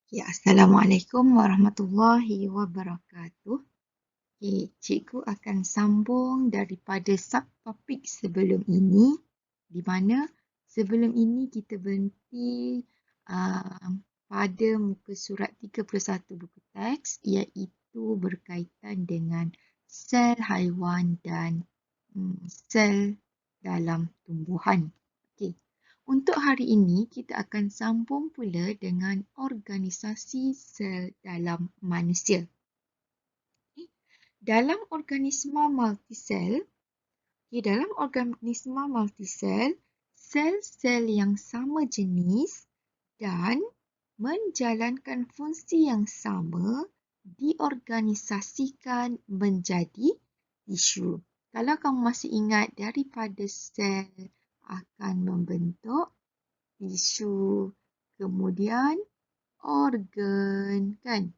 Ya, Assalamualaikum warahmatullahi wabarakatuh. Cikgu akan sambung daripada subtopik sebelum ini, di mana sebelum ini kita berhenti pada muka surat 31 buku teks, iaitu berkaitan dengan sel haiwan dan sel dalam tumbuhan. Okey. Untuk hari ini, kita akan sambung pula dengan organisasi sel dalam manusia. Dalam organisma multisel, sel-sel yang sama jenis dan menjalankan fungsi yang sama diorganisasikan menjadi tisu. Kalau kamu masih ingat, daripada sel akan membentuk tisu, kemudian organ, kan?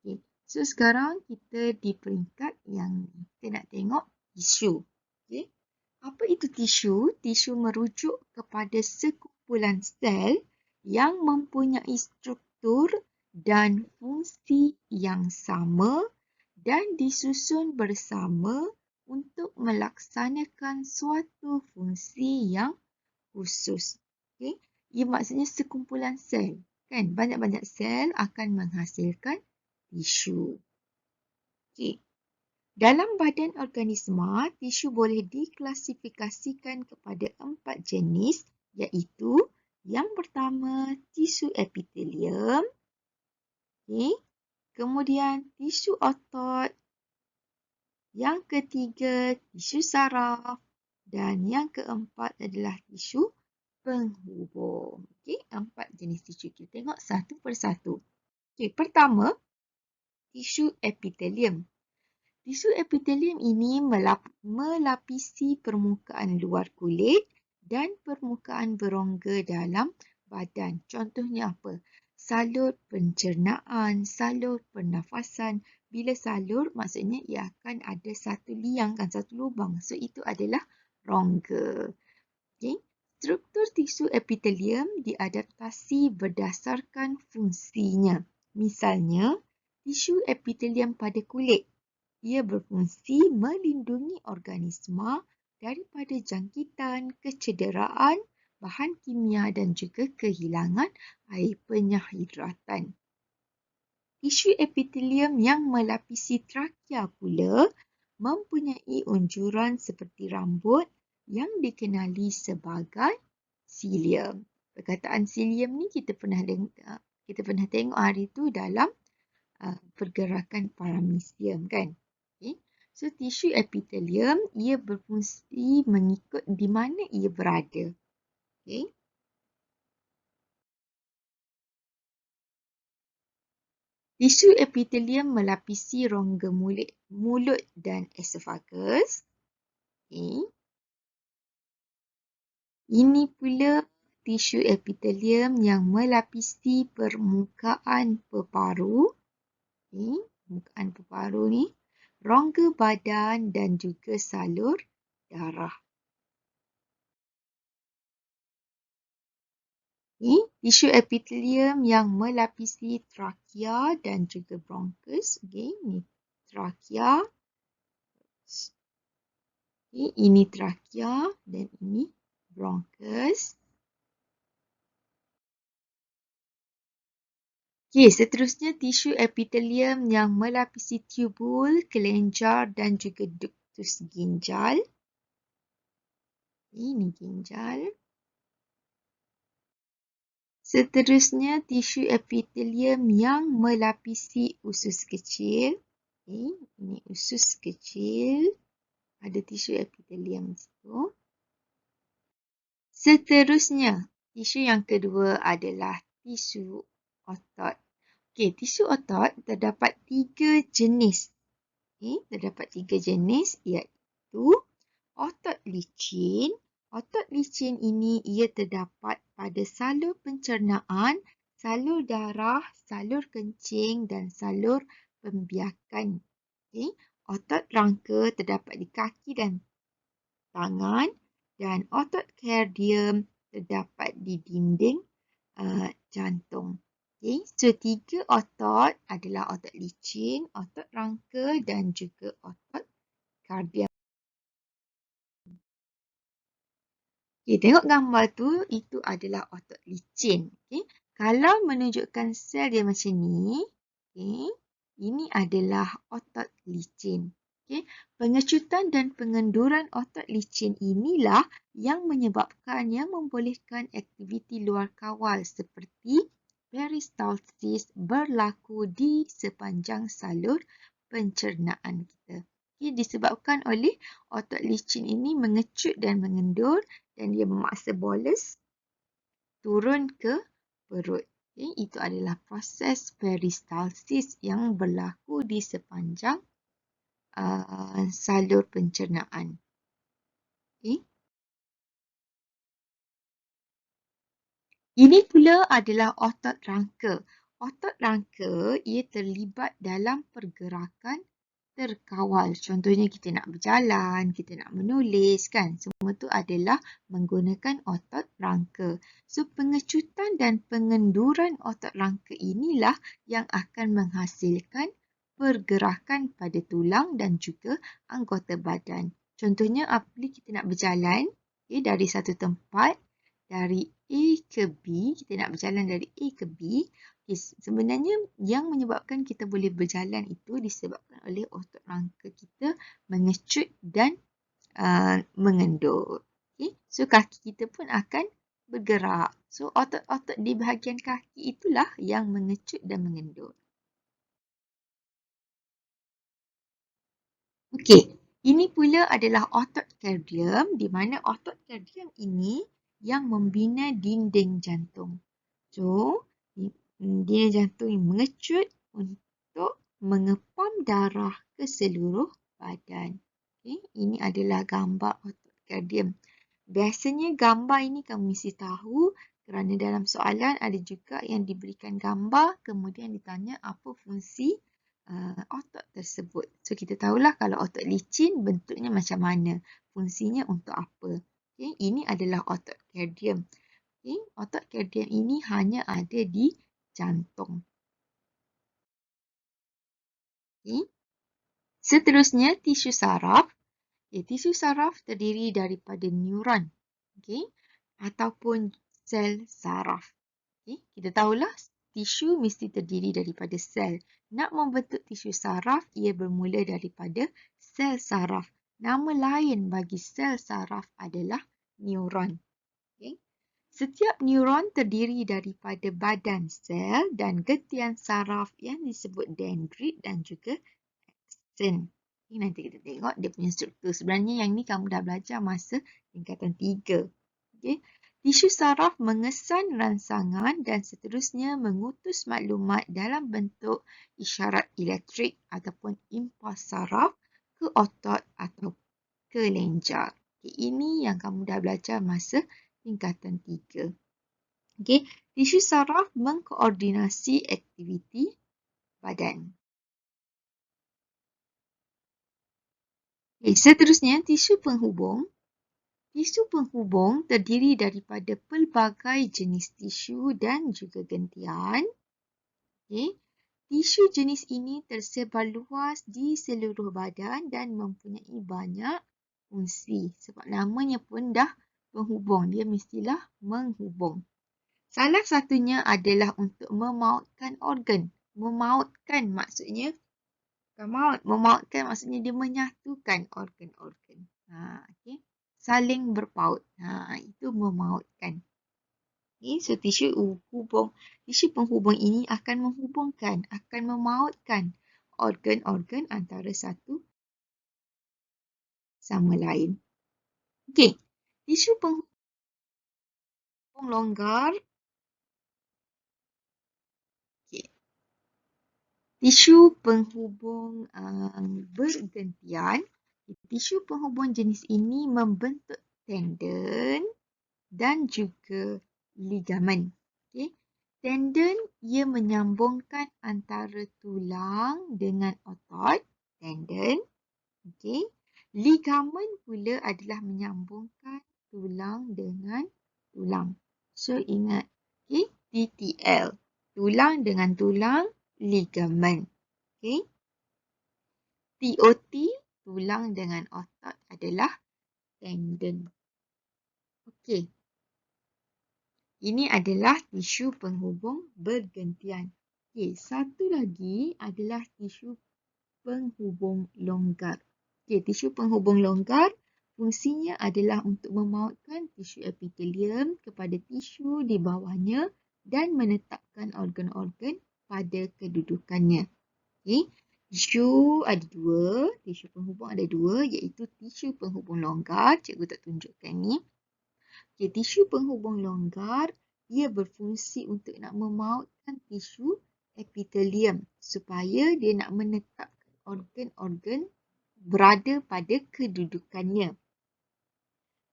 Okay. So, sekarang kita di peringkat yang kita nak tengok tisu. Okay. Apa itu tisu? Tisu merujuk kepada sekumpulan sel yang mempunyai struktur dan fungsi yang sama dan disusun bersama untuk melaksanakan suatu fungsi yang khusus. Okay. Ia maksudnya sekumpulan sel. Kan? Banyak-banyak sel akan menghasilkan tisu. Okay. Dalam badan organisma, tisu boleh diklasifikasikan kepada 4 jenis, iaitu yang pertama, tisu epitelium, okay. Kemudian tisu otot, yang ketiga, tisu saraf, dan yang keempat adalah tisu penghubung. Okay, 4 jenis tisu. Kita tengok satu persatu. Okay, pertama, tisu epitelium. Tisu epitelium ini melapisi permukaan luar kulit dan permukaan berongga dalam badan. Contohnya apa? Salur pencernaan, salur pernafasan. Bila salur, maksudnya ia akan ada satu liang, kan, satu lubang. So, itu adalah rongga. Okay. Struktur tisu epitelium diadaptasi berdasarkan fungsinya. Misalnya, tisu epitelium pada kulit. Ia berfungsi melindungi organisma daripada jangkitan, kecederaan, bahan kimia dan juga kehilangan air penyahidratan. Tisu epitelium yang melapisi trakea pula mempunyai unjuran seperti rambut yang dikenali sebagai cilium. Perkataan cilium ni kita pernah tengok hari tu dalam pergerakan paramecium, kan? Okay. So, tisu epitelium ia berfungsi mengikut di mana ia berada. Okay. Tisu epitelium melapisi rongga mulut dan esophagus. Okay. Ini pula tisu epitelium yang melapisi permukaan peparu. Okay. Permukaan peparu ni, rongga badan dan juga salur darah. Okay. Tisu epitelium yang melapisi trakea dan juga bronchus. Okay. Ini trakea. Okay. Ini trakea dan ini bronchus. Okay. Seterusnya, tisu epitelium yang melapisi tubul, kelenjar dan juga ductus ginjal. Okay. Ini ginjal. Seterusnya, tisu epitelium yang melapisi usus kecil. Okay. Ini usus kecil. Ada tisu epitelium di situ. Seterusnya, tisu yang kedua adalah tisu otot. Okey, tisu otot terdapat 3 jenis. Okay, terdapat 3 jenis, iaitu otot licin. Otot licin ini ia terdapat pada salur pencernaan, salur darah, salur kencing dan salur pembiakan. Okay. Otot rangka terdapat di kaki dan tangan dan otot kardium terdapat di dinding jantung. Okay, so 3 otot adalah otot licin, otot rangka dan juga otot kardiak. Okay, tengok gambar tu, itu adalah otot licin. Okay. Kalau menunjukkan sel dia macam ni, okay, ini adalah otot licin. Okay. Pengecutan dan pengenduran otot licin inilah yang membolehkan aktiviti luar kawal seperti peristalsis berlaku di sepanjang salur pencernaan kita. Okay, disebabkan oleh otot licin ini mengecut dan mengendur dan dia memaksa bolus turun ke perut. Okay, itu adalah proses peristalsis yang berlaku di sepanjang salur pencernaan. Okay. Ini pula adalah otot rangka. Otot rangka ia terlibat dalam pergerakan terkawal. Contohnya kita nak berjalan, kita nak menulis kan. Semua tu adalah menggunakan otot rangka. So pengecutan dan pengenduran otot rangka inilah yang akan menghasilkan pergerakan pada tulang dan juga anggota badan. Contohnya apabila kita nak berjalan dari satu tempat, dari A ke B, kita nak berjalan dari A ke B. Sebenarnya yang menyebabkan kita boleh berjalan itu disebabkan oleh otot rangka kita mengecut dan mengendur. Okay. So kaki kita pun akan bergerak. So otot-otot di bahagian kaki itulah yang mengecut dan mengendur. Okey, ini pula adalah otot kardium di mana otot kardium ini yang membina dinding jantung. So, dinding jantung yang mengecut untuk mengepam darah ke seluruh badan. Okay, ini adalah gambar otot kardium. Biasanya gambar ini kamu mesti tahu kerana dalam soalan ada juga yang diberikan gambar kemudian ditanya apa fungsi otot tersebut. So, kita tahulah kalau otot licin bentuknya macam mana. Fungsinya untuk apa. Okay, ini adalah otot kardium. Okay, otot kardium ini hanya ada di jantung. Okay. Seterusnya, tisu saraf. Okay, tisu saraf terdiri daripada neuron. Okay, ataupun sel saraf. Okay, kita tahulah tisu mesti terdiri daripada sel. Nak membentuk tisu saraf, ia bermula daripada sel saraf. Nama lain bagi sel saraf adalah neuron. Okay. Setiap neuron terdiri daripada badan sel dan getian saraf yang disebut dendrit dan juga axon. Okay, nanti kita tengok dia punya struktur. Sebenarnya yang ni kamu dah belajar masa tingkatan 3. Okay. Tisu saraf mengesan rangsangan dan seterusnya mengutus maklumat dalam bentuk isyarat elektrik ataupun impuls saraf ke otot atau ke lenjar. Okay, ini yang kamu dah belajar masa tingkatan 3. Okay, tisu saraf mengkoordinasi aktiviti badan. Okay, seterusnya tisu penghubung. Tisu penghubung terdiri daripada pelbagai jenis tisu dan juga gentian. Okay. Tisu jenis ini tersebar luas di seluruh badan dan mempunyai banyak fungsi. Sebab namanya pun dah penghubung. Dia mestilah menghubung. Salah satunya adalah untuk memautkan organ. Memautkan maksudnya, memautkan maksudnya dia menyatukan organ-organ. Okay. Saling berpaut. Itu memautkan. Okay, so tisu penghubung ini akan menghubungkan, akan memautkan organ-organ antara satu sama lain. Okey, tisu penghubung longgar. Okay. Tisu penghubung bergentian. Tisu penghubung jenis ini membentuk tendon dan juga ligamen. Okay. Tendon ia menyambungkan antara tulang dengan otot, tendon. Okay. Ligamen pula adalah menyambungkan tulang dengan tulang. So ingat, okay, TTL. tulang dengan tulang, ligamen. Okay. TOT, tulang dengan otot adalah tendon. Okey. Ini adalah tisu penghubung bergantian. Okey, satu lagi adalah tisu penghubung longgar. Okey, tisu penghubung longgar fungsinya adalah untuk memautkan tisu epitelium kepada tisu di bawahnya dan menetapkan organ-organ pada kedudukannya. Okey. Tisu ada dua, tisu penghubung ada dua, iaitu tisu penghubung longgar. Cikgu tak tunjukkan ni. Okay, tisu penghubung longgar, ia berfungsi untuk nak memautkan tisu epitelium supaya dia nak menetapkan organ-organ berada pada kedudukannya.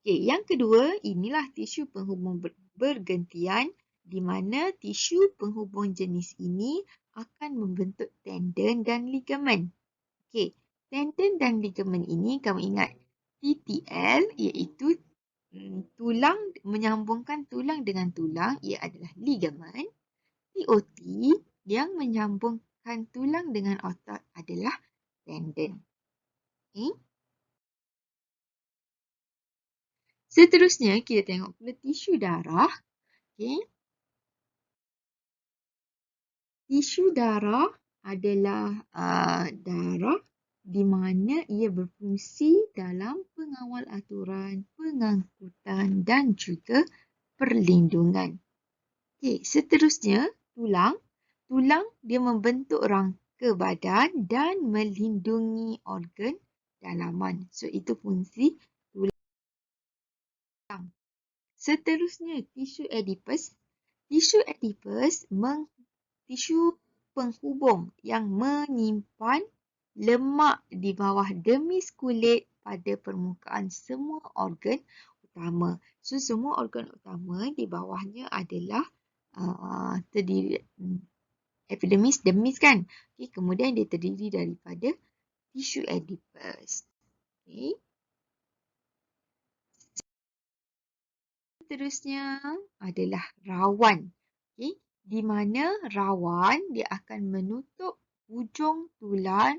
Okay, yang kedua, inilah tisu penghubung bergantian di mana tisu penghubung jenis ini akan membentuk tendon dan ligamen. Okey, tendon dan ligamen ini kamu ingat TTL iaitu tulang menyambungkan tulang dengan tulang, ia adalah ligamen. TOT yang menyambungkan tulang dengan otot adalah tendon. Okay. Seterusnya kita tengok pula tisu darah. Okay. Tisu darah adalah darah di mana ia berfungsi dalam pengawal aturan, pengangkutan dan juga perlindungan. Okey, seterusnya tulang. Tulang dia membentuk rangka badan dan melindungi organ dalaman. So itu fungsi tulang. Seterusnya tisu adipus. Tisu adipus tisu penghubung yang menyimpan lemak di bawah dermis kulit pada permukaan semua organ utama. So, semua organ utama di bawahnya adalah terdiri epidermis, dermis kan. Okay, kemudian dia terdiri daripada tisu adipus. Okay. Seterusnya adalah rawan. Okay. Di mana rawan dia akan menutup hujung tulang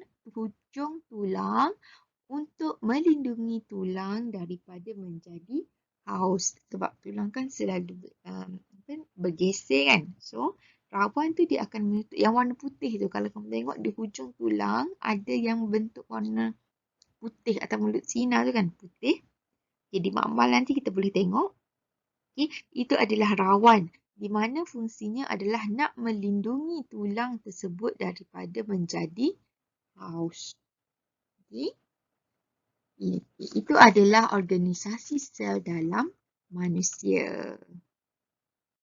untuk melindungi tulang daripada menjadi haus. Sebab tulang kan selalu bergeser kan. So, rawan tu dia akan menutup yang warna putih tu. Kalau kamu tengok di hujung tulang ada yang bentuk warna putih atau mulut sinar tu kan putih. Jadi makmal nanti kita boleh tengok. Okay, itu adalah rawan di mana fungsinya adalah nak melindungi tulang tersebut daripada menjadi haus. Okay. Itu adalah organisasi sel dalam manusia.